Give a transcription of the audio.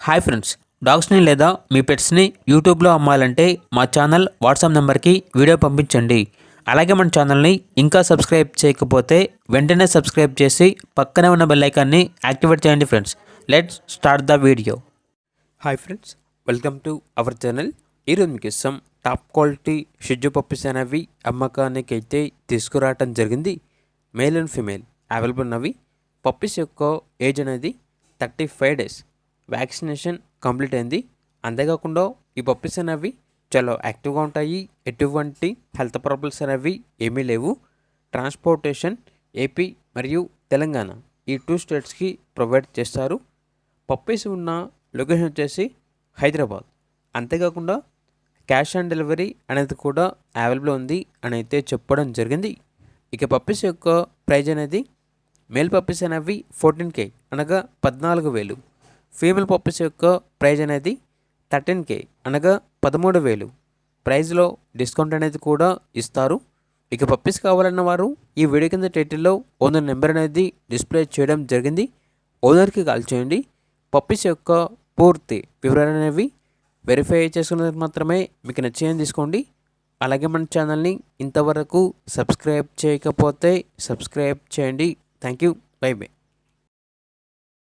Hi friends, డాగ్స్ని లేదా మీ పెట్స్ని యూట్యూబ్లో అమ్మాలంటే మా ఛానల్ వాట్సాప్ నెంబర్కి వీడియో పంపించండి. అలాగే మన ఛానల్ని ఇంకా సబ్స్క్రైబ్ చేయకపోతే వెంటనే సబ్స్క్రైబ్ చేసి పక్కనే ఉన్న బెల్ ఐకాన్ని యాక్టివేట్ చేయండి friends. Let's start the video. Hi friends, welcome to our channel. ఈరోజు మీకు ఇష్టం టాప్ క్వాలిటీ షిడ్జు పప్పీస్ అనేవి అమ్మకానికి అయితే తీసుకురావటం జరిగింది. మేల్ అండ్ ఫీమేల్ అవైలబుల్ ఉన్నవి. పప్పీస్ యొక్క ఏజ్ అనేది 35 డేస్. వ్యాక్సినేషన్ కంప్లీట్ అయింది. అంతేకాకుండా ఈ పప్పీస్ అనేవి చాలా యాక్టివ్గా ఉంటాయి. ఎటువంటి హెల్త్ ప్రాబ్లమ్స్ అనేవి ఏమీ లేవు. ట్రాన్స్పోర్టేషన్ ఏపీ మరియు తెలంగాణ ఈ 2 స్టేట్స్కి ప్రొవైడ్ చేస్తారు. పప్పీస్ ఉన్న లొకేషన్ వచ్చేసి హైదరాబాద్. అంతేకాకుండా క్యాష్ ఆన్ డెలివరీ అనేది కూడా అవైలబుల్ ఉంది అని అయితే చెప్పడం జరిగింది. ఇక పప్పీస్ యొక్క ప్రైజ్ అనేది మేల్ పప్పీస్ అనేవి 14K అనగా 14,000. ఫీమేల్ పప్పీస్ యొక్క ప్రైజ్ అనేది 13K అనగా 13,000. ప్రైజ్లో డిస్కౌంట్ అనేది కూడా ఇస్తారు. ఇక పప్పీస్ కావాలన్న వారు ఈ వీడియో కింద టైటిల్లో ఓనర్ నెంబర్ అనేది డిస్ప్లే చేయడం జరిగింది. ఓనర్కి కాల్ చేయండి. పప్పీస్ యొక్క పూర్తి వివరాలు అనేవి వెరిఫై చేసుకున్నది మాత్రమే మీకు నచ్చేయని తీసుకోండి. అలాగే మన ఛానల్ని ఇంతవరకు సబ్స్క్రైబ్ చేయకపోతే సబ్స్క్రైబ్ చేయండి. Thank you. By by.